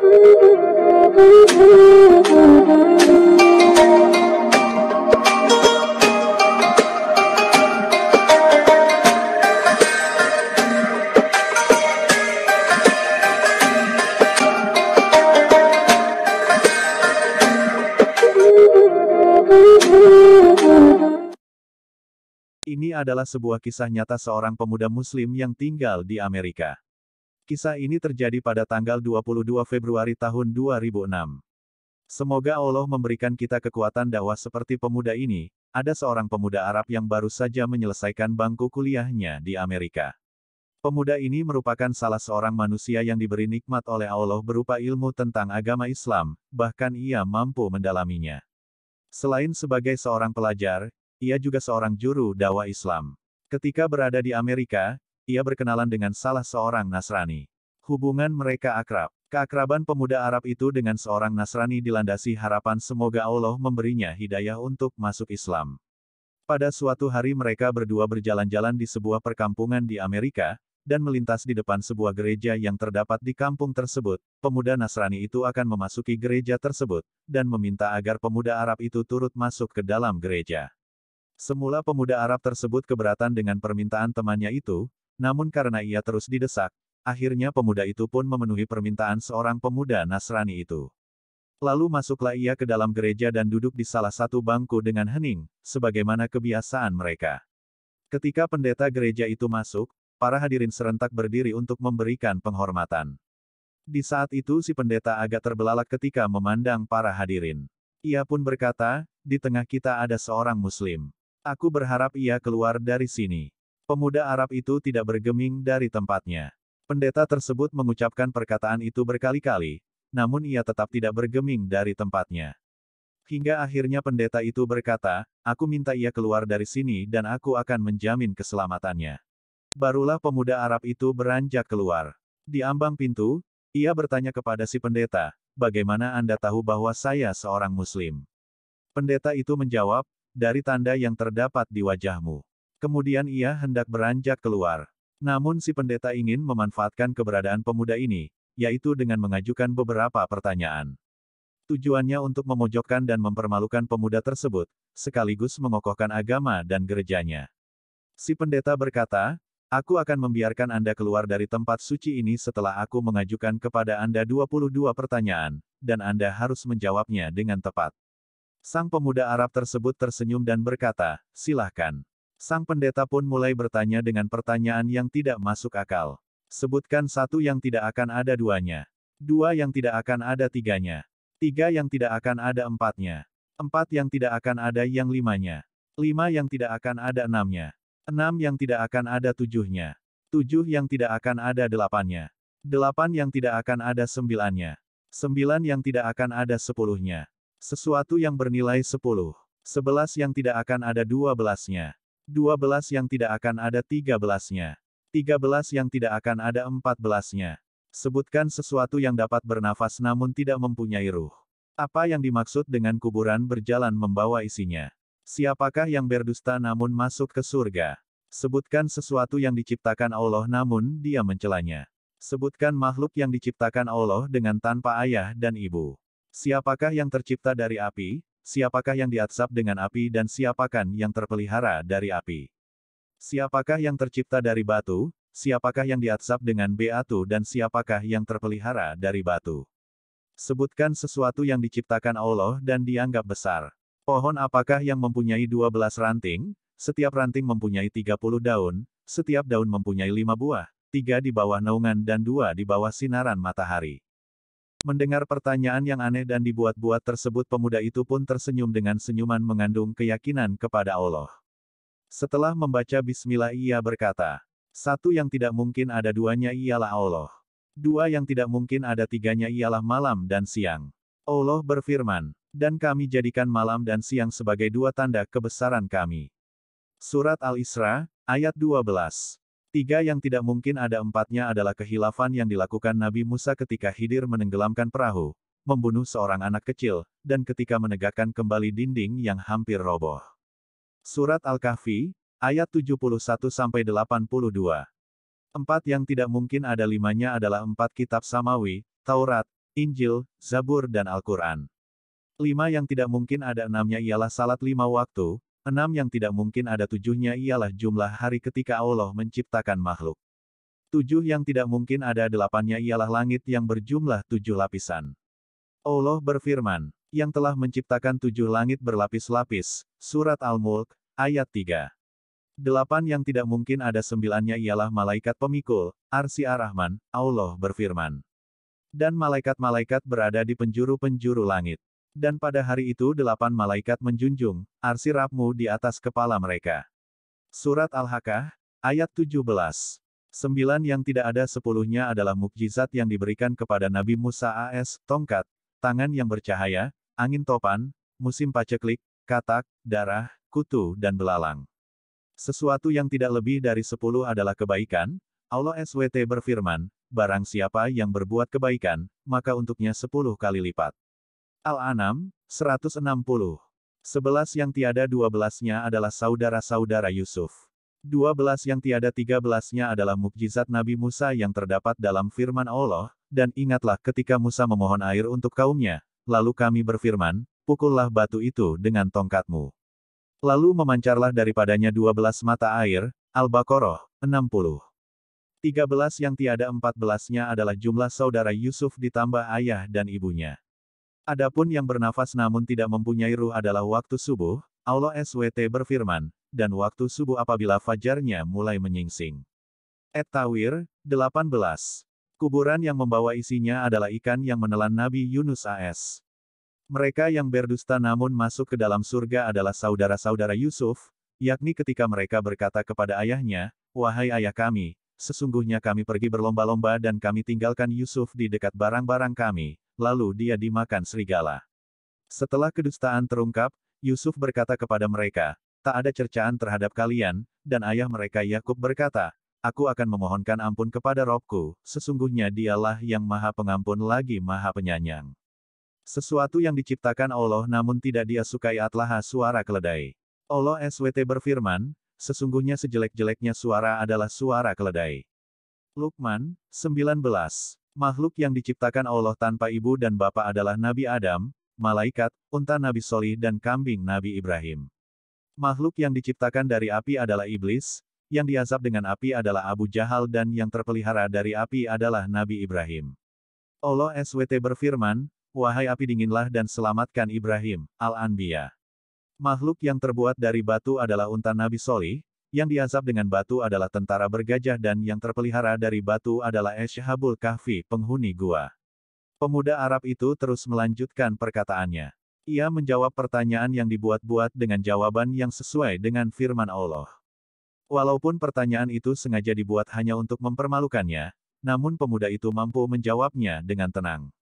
Ini adalah sebuah kisah nyata seorang pemuda Muslim yang tinggal di Amerika. Kisah ini terjadi pada tanggal 22 Februari tahun 2006. Semoga Allah memberikan kita kekuatan dakwah seperti pemuda ini. Ada seorang pemuda Arab yang baru saja menyelesaikan bangku kuliahnya di Amerika. Pemuda ini merupakan salah seorang manusia yang diberi nikmat oleh Allah berupa ilmu tentang agama Islam, bahkan ia mampu mendalaminya. Selain sebagai seorang pelajar, ia juga seorang juru dakwah Islam. Ketika berada di Amerika, ia berkenalan dengan salah seorang Nasrani. Hubungan mereka akrab. Keakraban pemuda Arab itu dengan seorang Nasrani dilandasi harapan semoga Allah memberinya hidayah untuk masuk Islam. Pada suatu hari mereka berdua berjalan-jalan di sebuah perkampungan di Amerika, dan melintas di depan sebuah gereja yang terdapat di kampung tersebut. Pemuda Nasrani itu akan memasuki gereja tersebut, dan meminta agar pemuda Arab itu turut masuk ke dalam gereja. Semula pemuda Arab tersebut keberatan dengan permintaan temannya itu, namun karena ia terus didesak, akhirnya pemuda itu pun memenuhi permintaan seorang pemuda Nasrani itu. Lalu masuklah ia ke dalam gereja dan duduk di salah satu bangku dengan hening, sebagaimana kebiasaan mereka. Ketika pendeta gereja itu masuk, para hadirin serentak berdiri untuk memberikan penghormatan. Di saat itu si pendeta agak terbelalak ketika memandang para hadirin. Ia pun berkata, "Di tengah kita ada seorang Muslim. Aku berharap ia keluar dari sini." Pemuda Arab itu tidak bergeming dari tempatnya. Pendeta tersebut mengucapkan perkataan itu berkali-kali, namun ia tetap tidak bergeming dari tempatnya. Hingga akhirnya pendeta itu berkata, "Aku minta ia keluar dari sini dan aku akan menjamin keselamatannya." Barulah pemuda Arab itu beranjak keluar. Di ambang pintu, ia bertanya kepada si pendeta, "Bagaimana Anda tahu bahwa saya seorang Muslim?" Pendeta itu menjawab, "Dari tanda yang terdapat di wajahmu." Kemudian ia hendak beranjak keluar. Namun si pendeta ingin memanfaatkan keberadaan pemuda ini, yaitu dengan mengajukan beberapa pertanyaan. Tujuannya untuk memojokkan dan mempermalukan pemuda tersebut, sekaligus mengokohkan agama dan gerejanya. Si pendeta berkata, "Aku akan membiarkan Anda keluar dari tempat suci ini setelah aku mengajukan kepada Anda 22 pertanyaan, dan Anda harus menjawabnya dengan tepat." Sang pemuda Arab tersebut tersenyum dan berkata, "Silahkan." Sang pendeta pun mulai bertanya dengan pertanyaan yang tidak masuk akal. "Sebutkan satu yang tidak akan ada duanya. Dua yang tidak akan ada tiganya. Tiga yang tidak akan ada empatnya. Empat yang tidak akan ada yang limanya. Lima yang tidak akan ada enamnya. Enam yang tidak akan ada tujuhnya. Tujuh yang tidak akan ada delapannya. Delapan yang tidak akan ada sembilannya. Sembilan yang tidak akan ada sepuluhnya. Sesuatu yang bernilai 10. 11 yang tidak akan ada 12-nya. 12 yang tidak akan ada 13-nya. 13 yang tidak akan ada 14-nya. Sebutkan sesuatu yang dapat bernafas namun tidak mempunyai ruh. Apa yang dimaksud dengan kuburan berjalan membawa isinya? Siapakah yang berdusta namun masuk ke surga? Sebutkan sesuatu yang diciptakan Allah namun dia mencelanya. Sebutkan makhluk yang diciptakan Allah dengan tanpa ayah dan ibu. Siapakah yang tercipta dari api, siapakah yang diazab dengan api dan siapakah yang terpelihara dari api? Siapakah yang tercipta dari batu, siapakah yang diazab dengan batu dan siapakah yang terpelihara dari batu? Sebutkan sesuatu yang diciptakan Allah dan dianggap besar. Pohon apakah yang mempunyai 12 ranting, setiap ranting mempunyai 30 daun, setiap daun mempunyai 5 buah, 3 di bawah naungan dan 2 di bawah sinaran matahari. Mendengar pertanyaan yang aneh dan dibuat-buat tersebut pemuda itu pun tersenyum dengan senyuman mengandung keyakinan kepada Allah. Setelah membaca bismillah ia berkata, "Satu yang tidak mungkin ada duanya ialah Allah. Dua yang tidak mungkin ada tiganya ialah malam dan siang." Allah berfirman, "Dan kami jadikan malam dan siang sebagai dua tanda kebesaran kami." Surat Al-Isra, ayat 12. Tiga yang tidak mungkin ada empatnya adalah kehilafan yang dilakukan Nabi Musa ketika Khidir menenggelamkan perahu, membunuh seorang anak kecil, dan ketika menegakkan kembali dinding yang hampir roboh. Surat Al-Kahfi, ayat 71-82. Empat yang tidak mungkin ada limanya adalah empat kitab samawi, Taurat, Injil, Zabur dan Al-Quran. 5 yang tidak mungkin ada 6-nya ialah salat 5 waktu, 6 yang tidak mungkin ada 7-nya ialah jumlah hari ketika Allah menciptakan makhluk. 7 yang tidak mungkin ada 8-nya ialah langit yang berjumlah 7 lapisan. Allah berfirman, yang telah menciptakan 7 langit berlapis-lapis, Surat Al-Mulk, ayat 3. 8 yang tidak mungkin ada 9-nya ialah malaikat pemikul, Arsy Ar-Rahman, Allah berfirman. Dan malaikat-malaikat berada di penjuru-penjuru langit. Dan pada hari itu 8 malaikat menjunjung, Arsy Rabbmu di atas kepala mereka. Surat Al-Haqqah, ayat 17. 9 yang tidak ada 10-nya adalah mukjizat yang diberikan kepada Nabi Musa AS, tongkat, tangan yang bercahaya, angin topan, musim paceklik, katak, darah, kutu dan belalang. Sesuatu yang tidak lebih dari 10 adalah kebaikan, Allah SWT berfirman, barang siapa yang berbuat kebaikan, maka untuknya 10 kali lipat. Al-An'am, 160. 11 yang tiada 12-nya adalah saudara-saudara Yusuf. 12 yang tiada 13-nya adalah mukjizat Nabi Musa yang terdapat dalam firman Allah, dan ingatlah ketika Musa memohon air untuk kaumnya, lalu kami berfirman, pukullah batu itu dengan tongkatmu. Lalu memancarlah daripadanya 12 mata air, Al-Baqarah, 60. 13 yang tiada 14-nya adalah jumlah saudara Yusuf ditambah ayah dan ibunya. Adapun yang bernafas namun tidak mempunyai ruh adalah waktu subuh, Allah SWT berfirman, dan waktu subuh apabila fajarnya mulai menyingsing. At-Tawir, 18. Kuburan yang membawa isinya adalah ikan yang menelan Nabi Yunus AS. Mereka yang berdusta namun masuk ke dalam surga adalah saudara-saudara Yusuf, yakni ketika mereka berkata kepada ayahnya, wahai ayah kami, sesungguhnya kami pergi berlomba-lomba dan kami tinggalkan Yusuf di dekat barang-barang kami, lalu dia dimakan serigala. Setelah kedustaan terungkap, Yusuf berkata kepada mereka, tak ada cercaan terhadap kalian, dan ayah mereka Yakub berkata, aku akan memohonkan ampun kepada Robku, sesungguhnya dialah yang maha pengampun lagi maha penyayang. Sesuatu yang diciptakan Allah namun tidak dia sukai adalah suara keledai. Allah SWT berfirman, sesungguhnya sejelek-jeleknya suara adalah suara keledai. Luqman, 19. Makhluk yang diciptakan Allah tanpa ibu dan bapa adalah Nabi Adam, malaikat, unta Nabi Solih dan kambing Nabi Ibrahim. Makhluk yang diciptakan dari api adalah iblis, yang diazab dengan api adalah Abu Jahal dan yang terpelihara dari api adalah Nabi Ibrahim. Allah SWT berfirman, wahai api dinginlah dan selamatkan Ibrahim, Al-Anbiya. Makhluk yang terbuat dari batu adalah unta Nabi Solih, yang diazab dengan batu adalah tentara bergajah dan yang terpelihara dari batu adalah Ashabul Kahfi, penghuni gua. Pemuda Arab itu terus melanjutkan perkataannya. Ia menjawab pertanyaan yang dibuat-buat dengan jawaban yang sesuai dengan firman Allah. Walaupun pertanyaan itu sengaja dibuat hanya untuk mempermalukannya, namun pemuda itu mampu menjawabnya dengan tenang.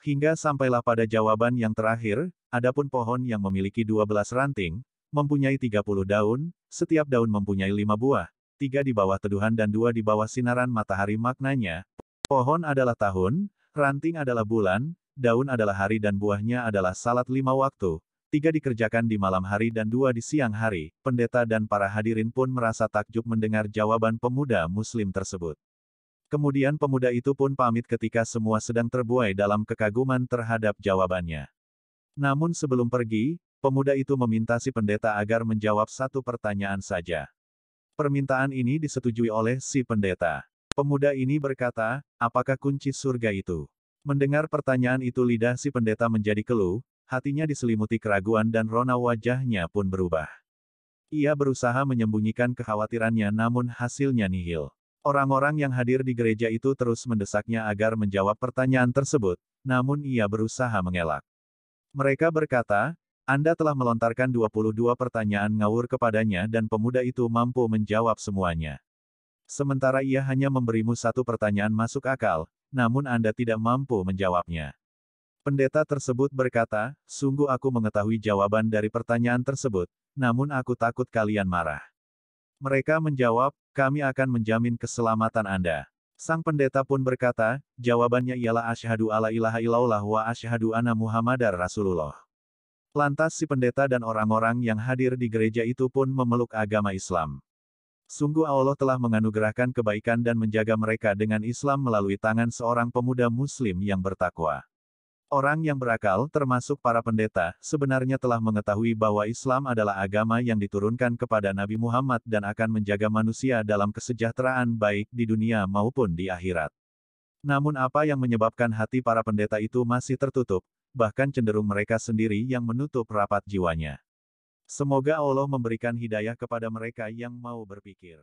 Hingga sampailah pada jawaban yang terakhir, adapun pohon yang memiliki 12 ranting, mempunyai 30 daun, setiap daun mempunyai 5 buah, 3 di bawah teduhan dan 2 di bawah sinaran matahari maknanya. Pohon adalah tahun, ranting adalah bulan, daun adalah hari dan buahnya adalah salat 5 waktu, 3 dikerjakan di malam hari dan 2 di siang hari. Pendeta dan para hadirin pun merasa takjub mendengar jawaban pemuda muslim tersebut. Kemudian pemuda itu pun pamit ketika semua sedang terbuai dalam kekaguman terhadap jawabannya. Namun sebelum pergi, pemuda itu meminta si pendeta agar menjawab satu pertanyaan saja. Permintaan ini disetujui oleh si pendeta. Pemuda ini berkata, apakah kunci surga itu? Mendengar pertanyaan itu lidah si pendeta menjadi keluh, hatinya diselimuti keraguan dan rona wajahnya pun berubah. Ia berusaha menyembunyikan kekhawatirannya namun hasilnya nihil. Orang-orang yang hadir di gereja itu terus mendesaknya agar menjawab pertanyaan tersebut, namun ia berusaha mengelak. Mereka berkata, Anda telah melontarkan 22 pertanyaan ngawur kepadanya dan pemuda itu mampu menjawab semuanya. Sementara ia hanya memberimu satu pertanyaan masuk akal, namun Anda tidak mampu menjawabnya. Pendeta tersebut berkata, sungguh aku mengetahui jawaban dari pertanyaan tersebut, namun aku takut kalian marah. Mereka menjawab, kami akan menjamin keselamatan Anda. Sang pendeta pun berkata, jawabannya ialah asyhadu alla ilaha illallah wa asyhadu anna Muhammadar Rasulullah. Lantas si pendeta dan orang-orang yang hadir di gereja itu pun memeluk agama Islam. Sungguh Allah telah menganugerahkan kebaikan dan menjaga mereka dengan Islam melalui tangan seorang pemuda Muslim yang bertakwa. Orang yang berakal, termasuk para pendeta, sebenarnya telah mengetahui bahwa Islam adalah agama yang diturunkan kepada Nabi Muhammad dan akan menjaga manusia dalam kesejahteraan baik di dunia maupun di akhirat. Namun apa yang menyebabkan hati para pendeta itu masih tertutup, bahkan cenderung mereka sendiri yang menutup rapat jiwanya. Semoga Allah memberikan hidayah kepada mereka yang mau berpikir.